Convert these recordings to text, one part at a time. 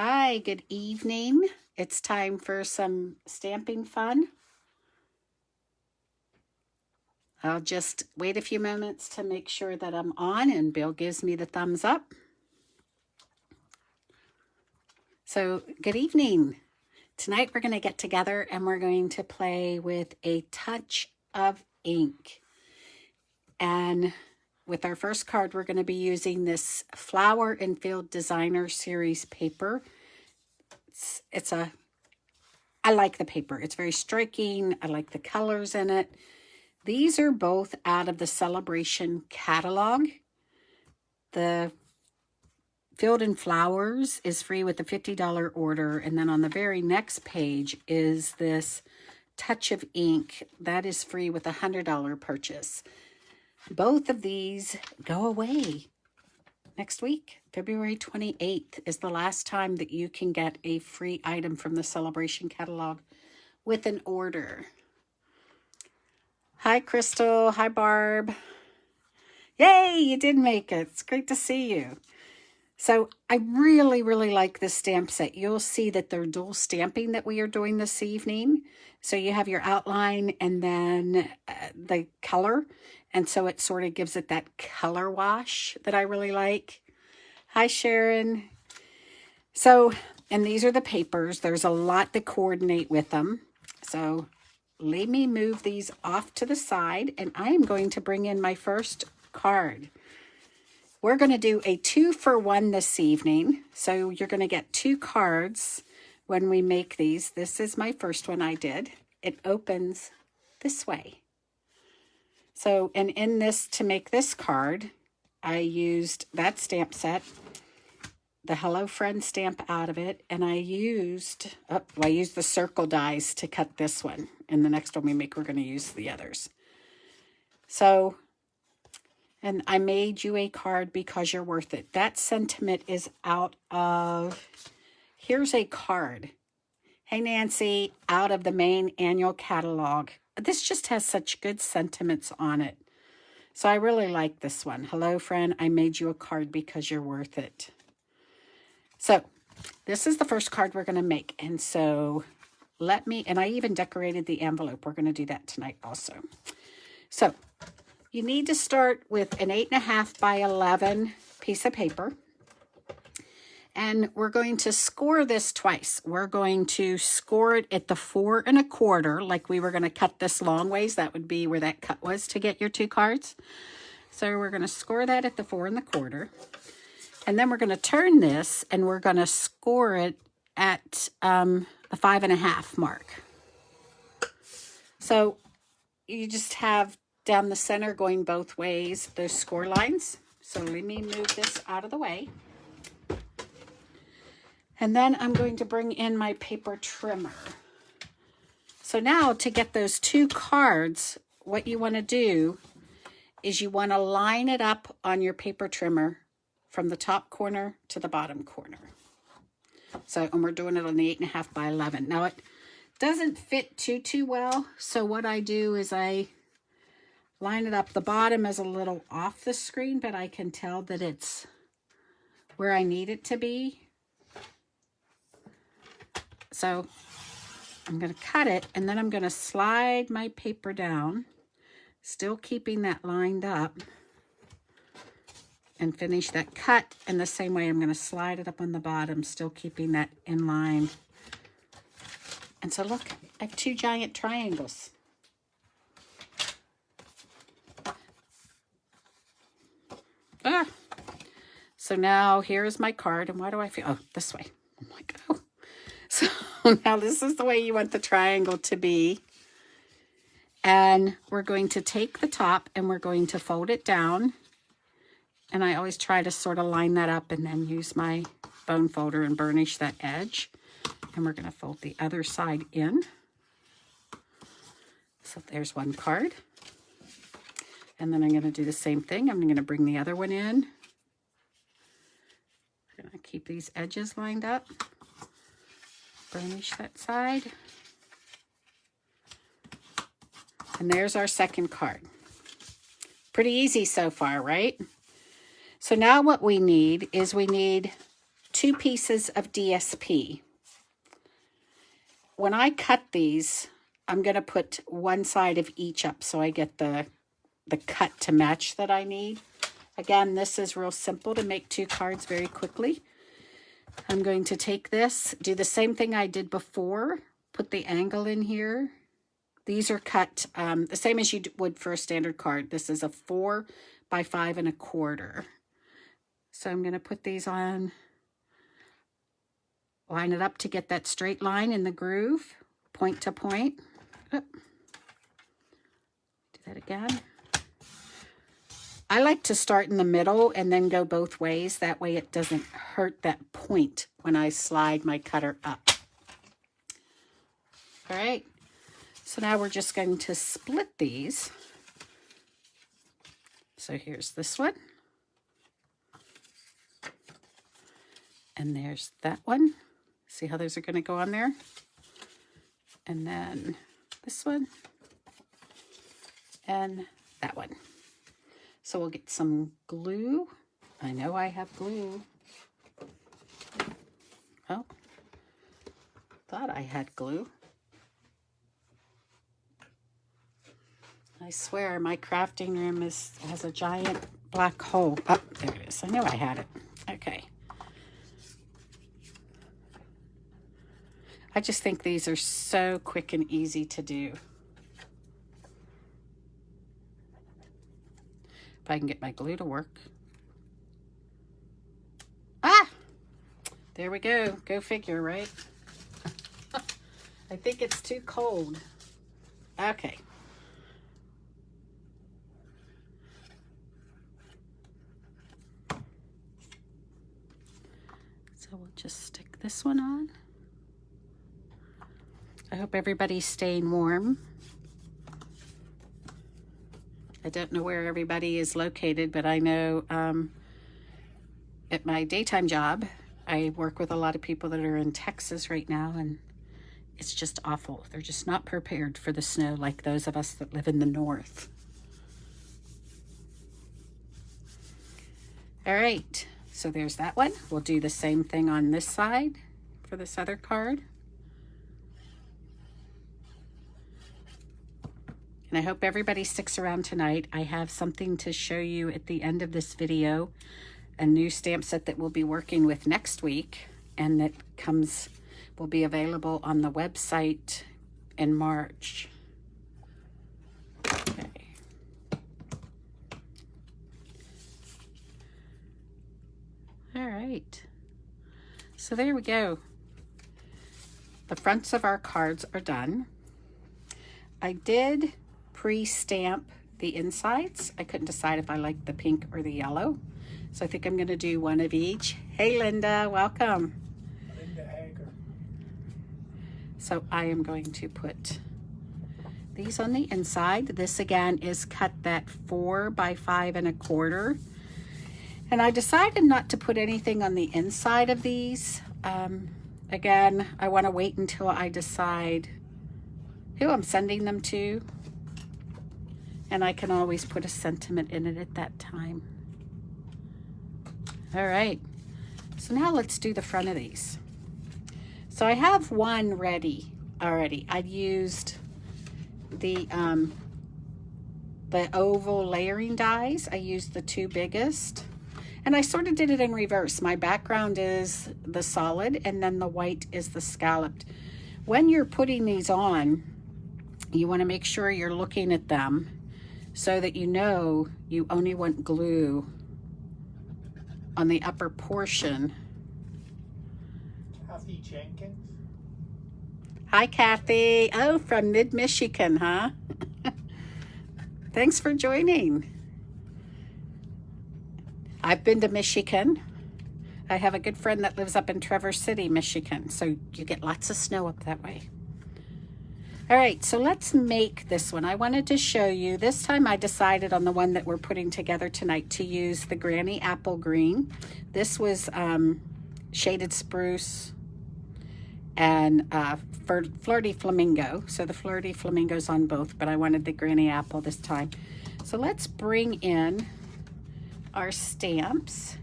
Hi, good evening. It's time for some stamping fun. I'll just wait a few moments to make sure that I'm on and Bill gives me the thumbs up. So, good evening. Tonight we're going to get together and we're going to play with a touch of ink. And with our first card, we're going to be using this Flower and Field Designer Series paper. I like the paper. It's very striking. I like the colors in it. These are both out of the Celebration catalog. The Field and Flowers is free with a $50 order. And then on the very next page is this Touch of Ink. That is free with a $100 purchase. Both of these go away next week. February 28th is the last time that you can get a free item from the Celebration catalog with an order. Hi, Crystal. Hi, Barb. Yay, you did make it. It's great to see you. So I really, really like this stamp set. You'll see that they're dual stamping that we are doing this evening. So you have your outline and then the color. And so it sort of gives it that color wash that I really like. Hi, Sharon. So, and these are the papers. There's a lot to coordinate with them. So let me move these off to the side, and I am going to bring in my first card. We're going to do a 2-for-1 this evening. So you're going to get 2 cards when we make these. This is my first one I did. It opens this way. So, and in this, to make this card, I used that stamp set, the Hello Friend stamp out of it, and I used the circle dies to cut this one. And the next one we make, we're going to use the others. So, and I made you a card because you're worth it. That sentiment is out of, here's a card. Hey, Nancy, out of the main annual catalog. This just has such good sentiments on it. So I really like this one. Hello, friend. I made you a card because you're worth it. So this is the first card we're going to make. And so and I even decorated the envelope. We're going to do that tonight also. So you need to start with an 8.5 by 11 piece of paper. And we're going to score this twice. We're going to score it at the 4 1/4, like we were going to cut this long ways. That would be where that cut was to get your 2 cards. So we're going to score that at the 4 1/4. And then we're going to turn this and we're going to score it at the 5 1/2 mark. So you just have down the center going both ways, those score lines. So let me move this out of the way. And then I'm going to bring in my paper trimmer. So now to get those 2 cards, what you want to do is you want to line it up on your paper trimmer from the top corner to the bottom corner. So, and we're doing it on the 8.5 by 11. Now it doesn't fit too well. So what I do is I line it up. The bottom is a little off the screen, but I can tell that it's where I need it to be. So I'm going to cut it, and then I'm going to slide my paper down, still keeping that lined up, and finish that cut. And the same way, I'm going to slide it up on the bottom, still keeping that in line. And so look, I have 2 giant triangles. So now here's my card, and why do I feel, oh, this way. I'm like, oh. So now this is the way you want the triangle to be. And we're going to take the top and we're going to fold it down. And I always try to sort of line that up and then use my bone folder and burnish that edge. And we're going to fold the other side in. So there's one card. And then I'm going to do the same thing. I'm going to bring the other one in. I'm going to keep these edges lined up. Burnish that side. And there's our second card. Pretty easy so far, right? So now what we need is we need 2 pieces of DSP. When I cut these, I'm going to put one side of each up so I get the cut to match that I need. Again, this is real simple to make 2 cards very quickly. I'm going to take this, do the same thing I did before, put the angle in here. These are cut the same as you would for a standard card. This is a 4 by 5 1/4. So I'm going to put these on, line it up to get that straight line in the groove, point to point. Oh. Do that again. I like to start in the middle and then go both ways. That way it doesn't hurt that point when I slide my cutter up. All right. So now we're just going to split these. So here's this one. And there's that one. See how those are going to go on there? And then this one. And that one. So we'll get some glue. I know I have glue. Oh, thought I had glue. I swear my crafting room has a giant black hole. Oh, there it is. I know I had it. Okay. I just think these are so quick and easy to do. If I can get my glue to work. Ah! There we go. Go figure, right? I think it's too cold. Okay. So we'll just stick this one on. I hope everybody's staying warm. I don't know where everybody is located, but I know at my daytime job, I work with a lot of people that are in Texas right now, and it's just awful. They're just not prepared for the snow like those of us that live in the north. All right, so there's that one. We'll do the same thing on this side for this other card. And I hope everybody sticks around tonight. I have something to show you at the end of this video, a new stamp set that we'll be working with next week, and that will be available on the website in March. Okay. All right. So there we go. The fronts of our cards are done. I did pre-stamp the insides. I couldn't decide if I liked the pink or the yellow. So I think I'm going to do one of each. Hey, Linda, welcome. Linda Hager. So I am going to put these on the inside. This again is cut that 4 by 5 1/4. And I decided not to put anything on the inside of these. Again, I want to wait until I decide who I'm sending them to. And I can always put a sentiment in it at that time. All right, so now let's do the front of these. So I have one ready already. I used the oval layering dies. I used the 2 biggest. And I sort of did it in reverse. My background is the solid, and then the white is the scalloped. When you're putting these on, you want to make sure you're looking at them so that you know you only want glue on the upper portion. Kathy Jenkins. Hi, Kathy. Oh, from mid-Michigan, huh? Thanks for joining. I've been to Michigan. I have a good friend that lives up in Traverse City, Michigan, so you get lots of snow up that way. All right, so let's make this one. I wanted to show you, this time I decided on the one that we're putting together tonight to use the Granny Apple Green. This was Shaded Spruce and Flirty Flamingo. So the Flirty Flamingo's on both, but I wanted the Granny Apple this time. So let's bring in our stamps.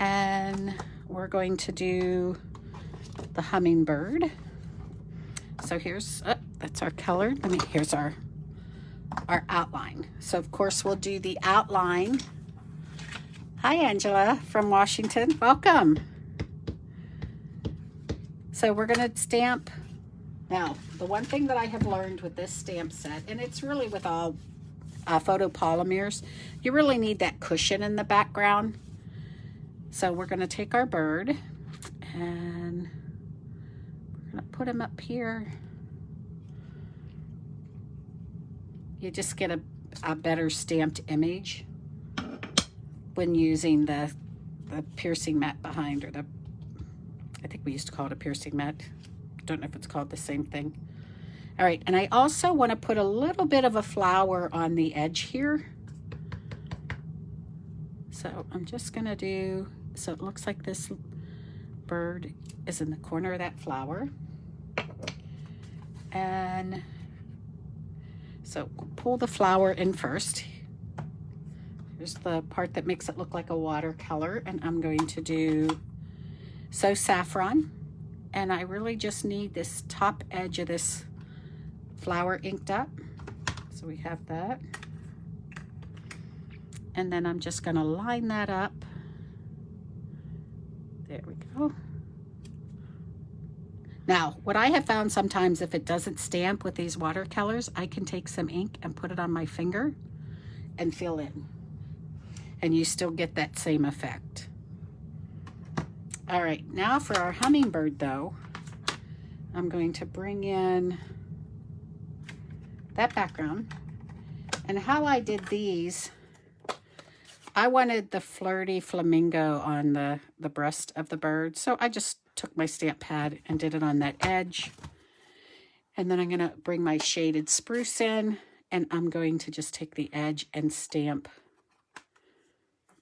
And we're going to do the Hummingbird. So here's, that's our color. Here's our outline. So of course we'll do the outline. Hi Angela from Washington, welcome. So we're gonna stamp. Now, the one thing that I have learned with this stamp set, and it's really with all photopolymers, you really need that cushion in the background. So we're gonna take our bird and we're gonna put him up here. You just get a better stamped image when using the piercing mat behind, or I think we used to call it a piercing mat. Don't know if it's called the same thing. All right, and I also want to put a little bit of a flower on the edge here. So I'm just gonna do, so it looks like this bird is in the corner of that flower. And so pull the flower in first. Here's the part that makes it look like a watercolor, and I'm going to do So Saffron, and I really just need this top edge of this flower inked up. So we have that. And then I'm just gonna line that up. There we go. Now, what I have found sometimes, if it doesn't stamp with these watercolors, I can take some ink and put it on my finger and fill in. And you still get that same effect. All right, now for our hummingbird though, I'm going to bring in that background. And how I did these, I wanted the flirty flamingo on the breast of the bird. So I just took my stamp pad and did it on that edge. And then I'm gonna bring my shaded spruce in, and I'm going to just take the edge and stamp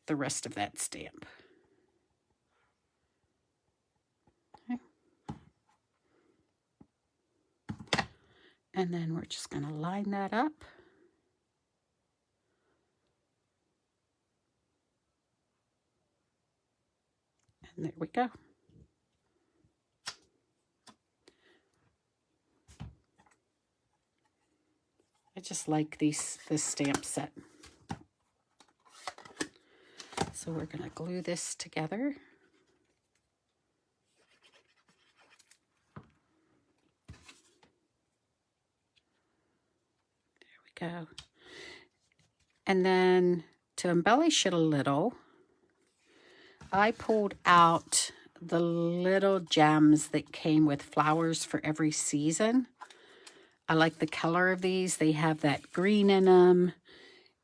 the rest of that stamp. Okay. And then we're just gonna line that up. And there we go. I just like this stamp set. So we're going to glue this together. There we go. And then to embellish it a little, I pulled out the little gems that came with flowers for every season. I like the color of these. They have that green in them,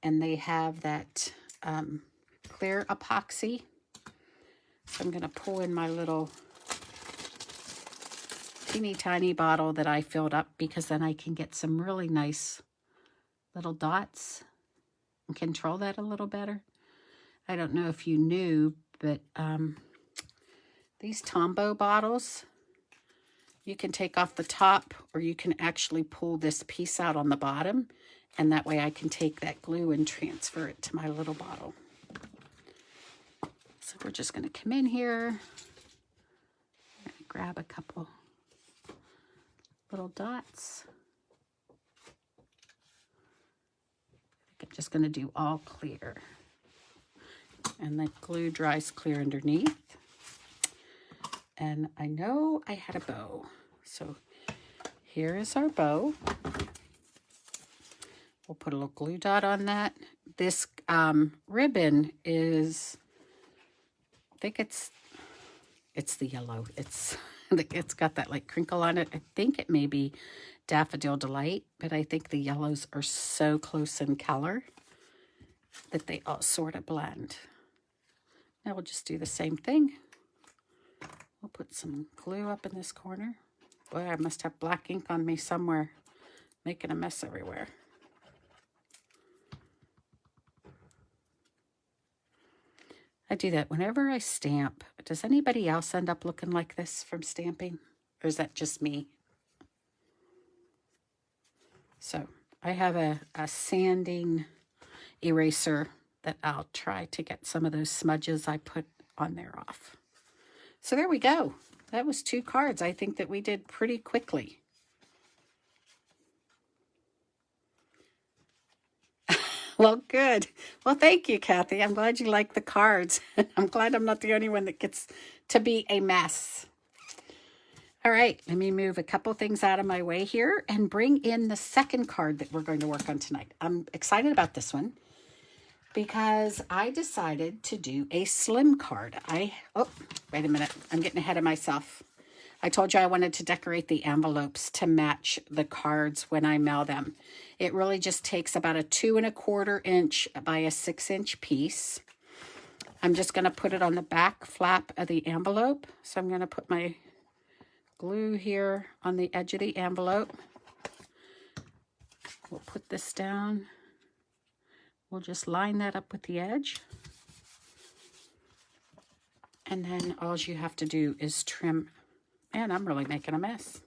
and they have that clear epoxy. So I'm going to pull in my little teeny tiny bottle that I filled up, because then I can get some really nice little dots and control that a little better. I don't know if you knew, but these Tombow bottles, you can take off the top, or you can actually pull this piece out on the bottom, and that way I can take that glue and transfer it to my little bottle. So we're just going to come in here, I'm going to grab a couple little dots. I think I'm just going to do all clear, and the glue dries clear underneath. And I know I had a bow, so here is our bow. We'll put a little glue dot on that. This ribbon is, I think it's the yellow. It's got that like crinkle on it. I think it may be Daffodil Delight, but I think the yellows are so close in color that they all sort of blend. Now we'll just do the same thing. We'll put some glue up in this corner. Boy, I must have black ink on me somewhere, making a mess everywhere. I do that whenever I stamp. Does anybody else end up looking like this from stamping? Or is that just me? So I have a sanding eraser that I'll try to get some of those smudges I put on there off. So there we go. That was 2 cards. I think that we did pretty quickly. Well, good. Well, thank you, Kathy. I'm glad you like the cards. I'm glad I'm not the only one that gets to be a mess. All right, let me move a couple things out of my way here and bring in the second card that we're going to work on tonight. I'm excited about this one because I decided to do a slim card. Oh, wait a minute. I'm getting ahead of myself. I told you I wanted to decorate the envelopes to match the cards when I mail them. It really just takes about a 2 1/4 inch by a 6-inch piece. I'm just going to put it on the back flap of the envelope. So I'm going to put my glue here on the edge of the envelope. We'll put this down. We'll just line that up with the edge. And then all you have to do is trim. Man, I'm really making a mess.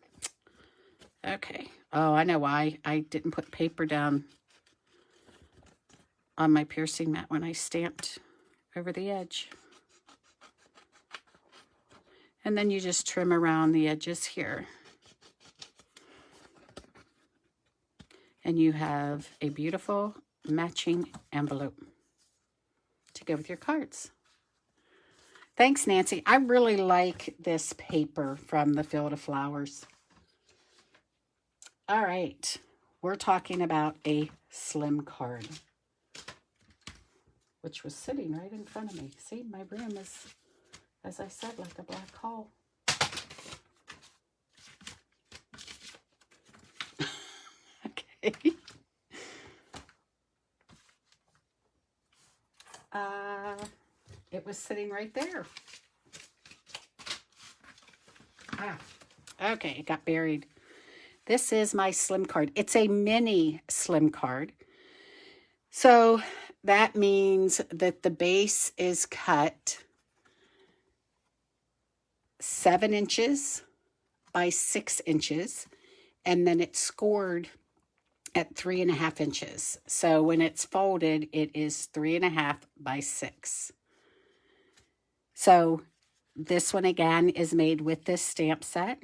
Okay. Oh, I know why. I didn't put paper down on my piercing mat when I stamped over the edge. And then you just trim around the edges here. And you have a beautiful matching envelope to go with your cards. Thanks, Nancy. I really like this paper from the Field of Flowers. All right. We're talking about a slim card, which was sitting right in front of me. See, my room is, as I said, like a black hole. Okay. It was sitting right there. Okay, it got buried. This is my slim card. It's a mini slim card. So that means that the base is cut 7 inches by 6 inches, and then it's scored at 3.5 inches. So when it's folded, it is 3.5 by 6. So this one again is made with this stamp set.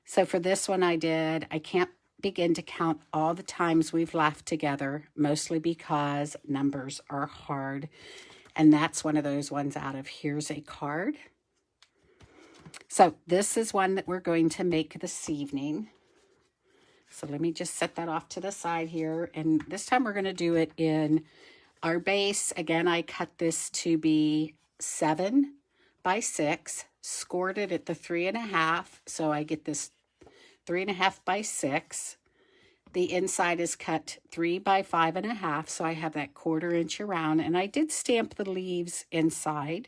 So for this one I can't begin to count all the times we've laughed together, mostly because numbers are hard. And that's one of those ones out of Here's a Card. So this is one that we're going to make this evening. So let me just set that off to the side here. And this time we're going to do it in our base. Again, I cut this to be 7 by 6, scored it at the 3.5. So I get this 3.5 by 6. The inside is cut 3 by 5.5. So I have that 1/4 inch around. And I did stamp the leaves inside,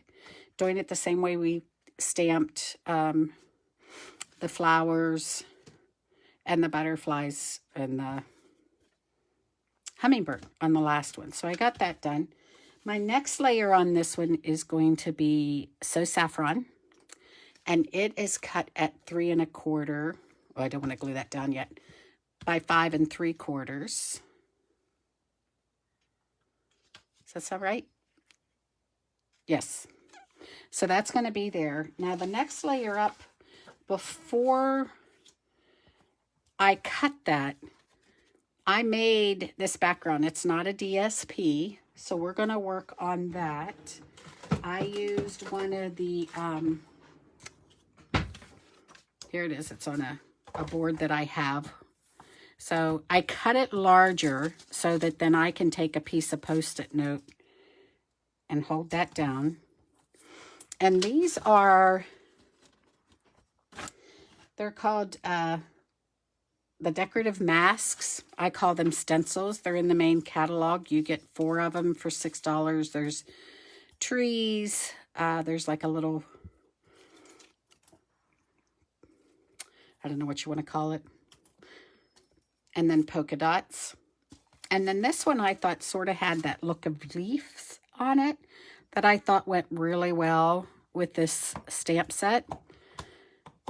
doing it the same way we stamped the flowers and the butterflies and the hummingbird on the last one. So I got that done. My next layer on this one is going to be So Saffron, and it is cut at 3 1/4. Oh, I don't want to glue that down yet. By 5 3/4. Does that sound right? Yes. So that's going to be there. Now the next layer up, before I cut that, I made this background. It's not a DSP, so we're going to work on that. I used one of the, here it is. It's on a board that I have. So I cut it larger so that then I can take a piece of Post-it note and hold that down. And these are, they're called the Decorative Masks. I call them stencils. They're in the main catalog. You get 4 of them for $6. There's trees. There's like a little, I don't know what you want to call it. And then polka dots. And then this one I thought sort of had that look of leaves on it that I thought went really well with this stamp set.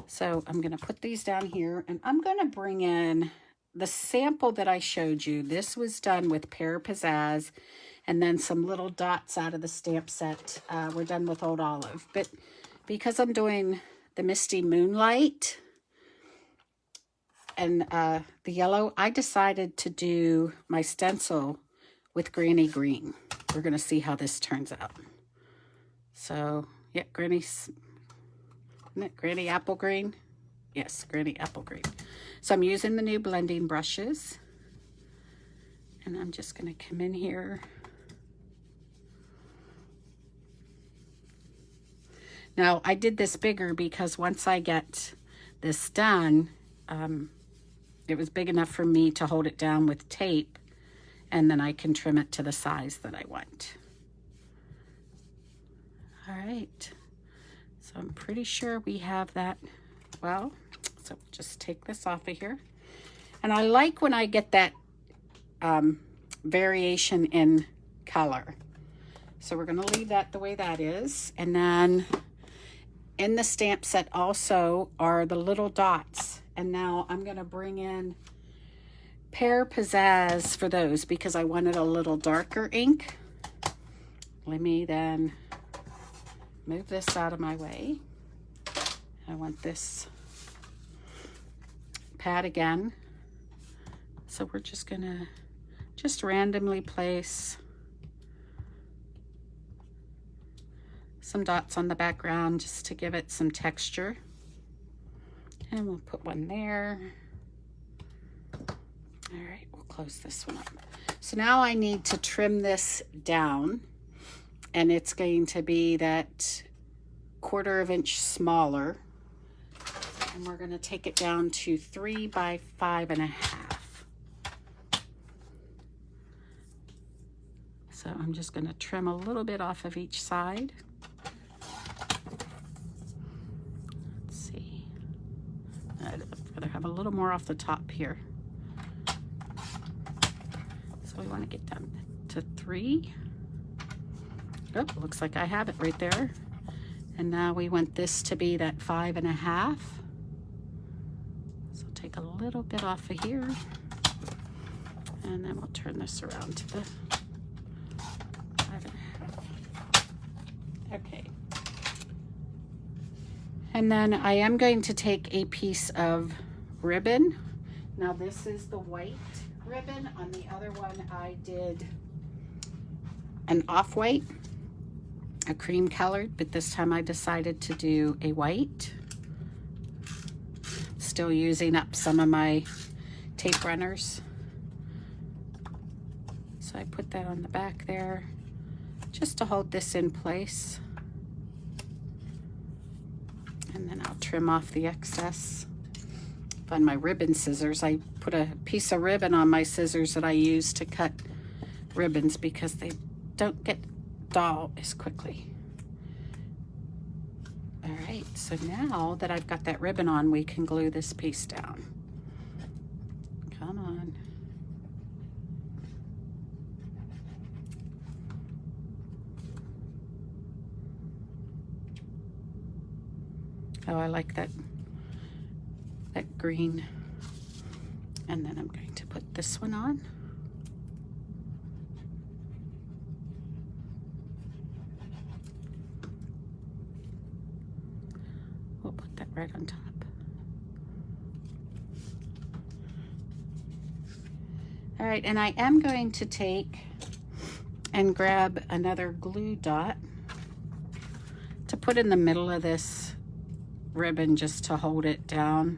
So I'm going to put these down here, and I'm going to bring in the sample that I showed you. This was done with Pear Pizzazz and then some little dots out of the stamp set. We're done with Old Olive. But because I'm doing the Misty Moonlight and the yellow, I decided to do my stencil with Granny Green. We're going to see how this turns out. So, yeah, Granny Apple Green? Yes, Granny Apple Green. So I'm using the new blending brushes. And I'm just going to come in here. Now, I did this bigger because once I get this done, it was big enough for me to hold it down with tape, and then I can trim it to the size that I want. All right, so I'm pretty sure we have that well. So just take this off of here. And I like when I get that variation in color. So we're going to leave that the way that is. And then in the stamp set also are the little dots. And now I'm going to bring in Pear Pizzazz for those because I wanted a little darker ink. Let me then move this out of my way. I want this pad again. So we're just going to just randomly place some dots on the background just to give it some texture. And we'll put one there. All right, we'll close this one up. So now I need to trim this down, and it's going to be that 1/4 inch smaller. And we're going to take it down to 3 by 5.5. So I'm just going to trim a little bit off of each side. Let's see. I'd rather have a little more off the top here. So we want to get down to 3. Oh, looks like I have it right there. And now we want this to be that 5.5. So take a little bit off of here. And then we'll turn this around to the 5.5. Okay. And then I am going to take a piece of ribbon. Now this is the white ribbon. On the other one I did an off-white, a cream colored, but this time I decided to do a white. Still using up some of my tape runners. So I put that on the back there just to hold this in place. And then I'll trim off the excess. On my ribbon scissors, I put a piece of ribbon on my scissors that I use to cut ribbons because they don't get dull as quickly. All right, so now that I've got that ribbon on, we can glue this piece down. Come on. Oh, I like that green. And then I'm going to put this one on. We'll put that right on top. All right, and I am going to take and grab another glue dot to put in the middle of this ribbon just to hold it down.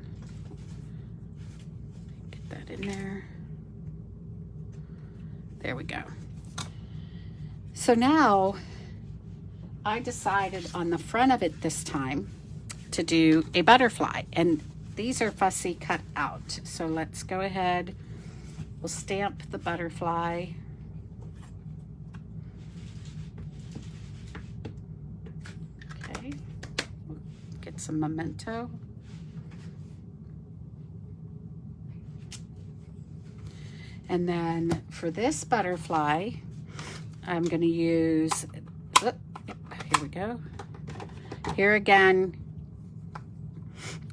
Get that in there. There we go. So now I decided on the front of it this time to do a butterfly, and these are fussy cut out. So let's go ahead, we'll stamp the butterfly. Okay, we'll get some memento. And then for this butterfly, I'm going to use, here we go. Here again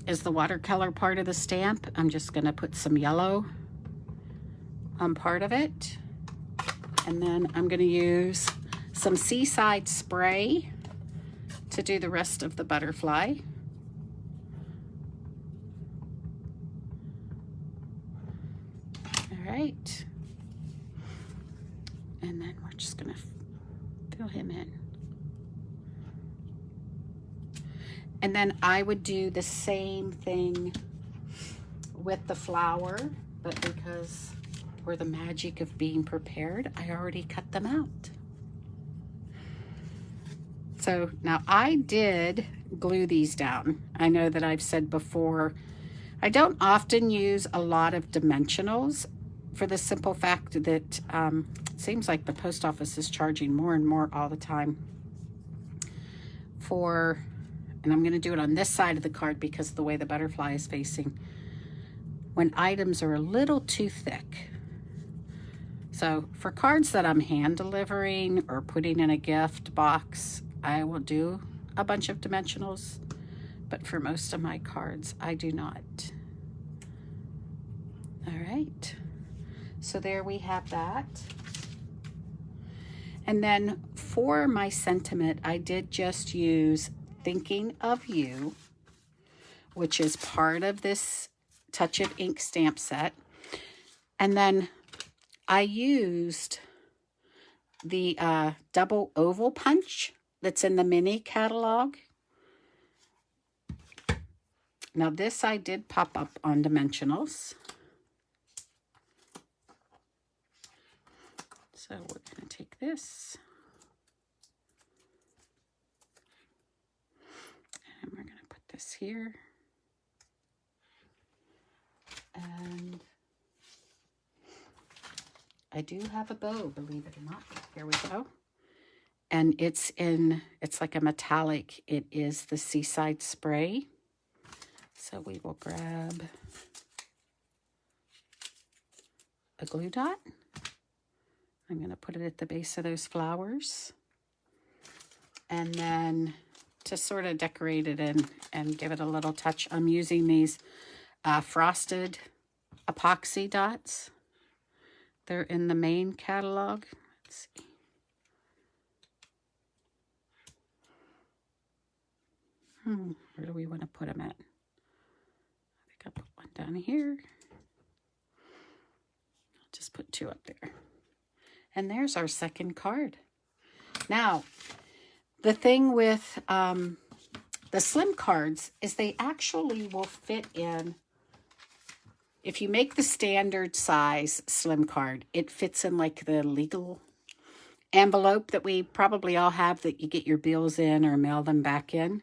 is the watercolor part of the stamp. I'm just going to put some yellow on part of it. And then I'm going to use some Seaside spray to do the rest of the butterfly. All right. And then we're just going to fill him in. And then I would do the same thing with the flower, but because we're the magic of being prepared, I already cut them out. So now I did glue these down. I know that I've said before, I don't often use a lot of dimensionals for the simple fact that it seems like the post office is charging more and more all the time for, and I'm going to do it on this side of the card because of the way the butterfly is facing, when items are a little too thick. So for cards that I'm hand delivering or putting in a gift box, I will do a bunch of dimensionals, but for most of my cards, I do not. All right, so there we have that. And then for my sentiment, I did just use Thinking of You, which is part of this Touch of Ink stamp set. And then I used the double oval punch that's in the mini catalog. Now this I did pop up on dimensionals. So we're going to take this and we're going to put this here. And I do have a bow, believe it or not. Here we go. And it's like a metallic. It is the Seaside Spray. So we will grab a glue dot. I'm going to put it at the base of those flowers. And then to sort of decorate it and give it a little touch, I'm using these frosted epoxy dots. They're in the main catalog. Let's see. Where do we want to put them at? I think I'll put one down here. I'll just put two up there. And there's our second card. Now, the thing with the slim cards is they actually will fit in. If you make the standard size slim card, it fits in like the legal envelope that we probably all have that you get your bills in or mail them back in.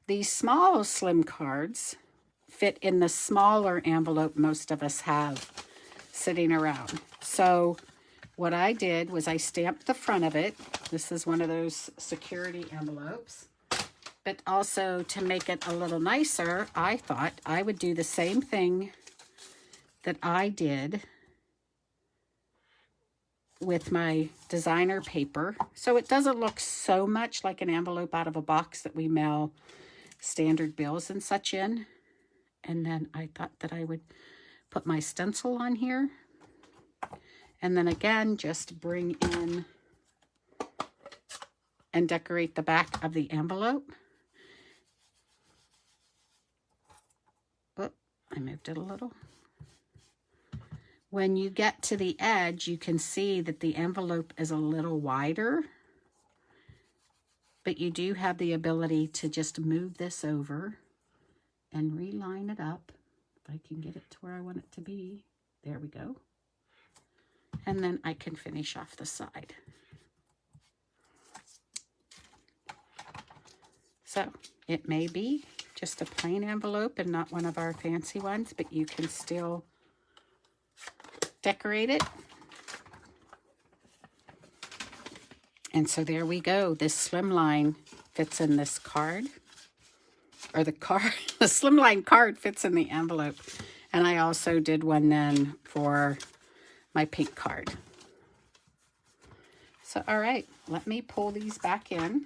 These small slim cards fit in the smaller envelope most of us have sitting around. So what I did was I stamped the front of it. This is one of those security envelopes. But also to make it a little nicer, I thought I would do the same thing that I did with my designer paper. So it doesn't look so much like an envelope out of a box that we mail standard bills and such in. And then I thought that I would put my stencil on here. And then again, just bring in and decorate the back of the envelope. Oh, I moved it a little. When you get to the edge, you can see that the envelope is a little wider. But you do have the ability to just move this over and reline it up. If I can get it to where I want it to be. There we go. And then I can finish off the side. So it may be just a plain envelope and not one of our fancy ones, but you can still decorate it. And so there we go. This slimline fits in this card. Or the slimline card fits in the envelope. And I also did one then for my pink card. So, all right, let me pull these back in.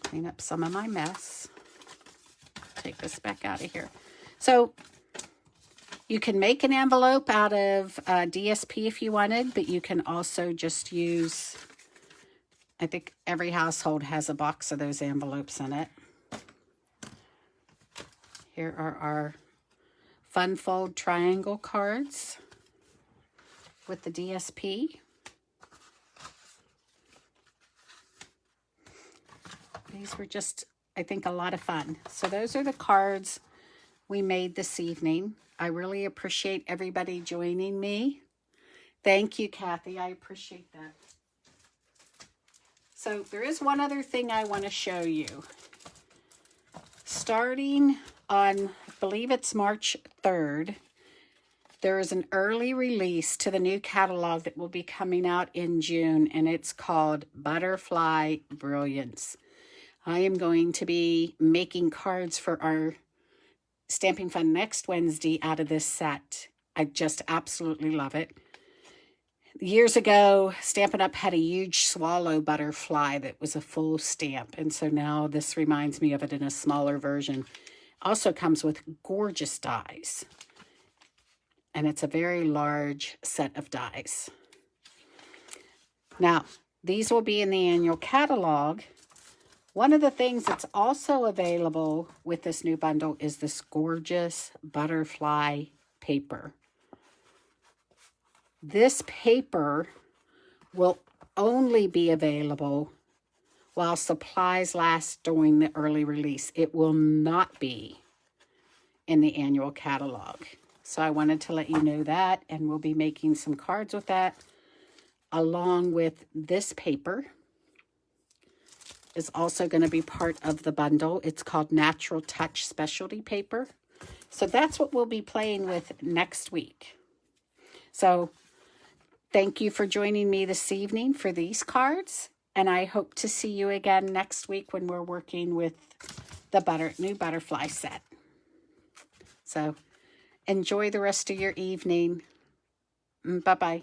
Clean up some of my mess. Take this back out of here. So, you can make an envelope out of DSP if you wanted, but you can also just use I think every household has a box of those envelopes in it. Here are our fun fold triangle cards with the DSP. These were just, I think, a lot of fun. So those are the cards we made this evening. I really appreciate everybody joining me. Thank you, Kathy. I appreciate that. So there is one other thing I want to show you. Starting on, I believe it's March 3rd, there is an early release to the new catalog that will be coming out in June, and it's called Butterfly Brilliance. I am going to be making cards for our Stamping Fun next Wednesday out of this set. I just absolutely love it. Years ago, Stampin' Up! Had a huge swallow butterfly that was a full stamp, and so now this reminds me of it in a smaller version. Also comes with gorgeous dies, and it's a very large set of dies. Now, these will be in the annual catalog. One of the things that's also available with this new bundle is this gorgeous butterfly paper. This paper will only be available while supplies last during the early release. It will not be in the annual catalog. So I wanted to let you know that, and we'll be making some cards with that, along with this paper. Is also going to be part of the bundle. It's called Natural Touch Specialty Paper. So that's what we'll be playing with next week. So thank you for joining me this evening for these cards, and I hope to see you again next week when we're working with the new butterfly set. So enjoy the rest of your evening. Bye-bye.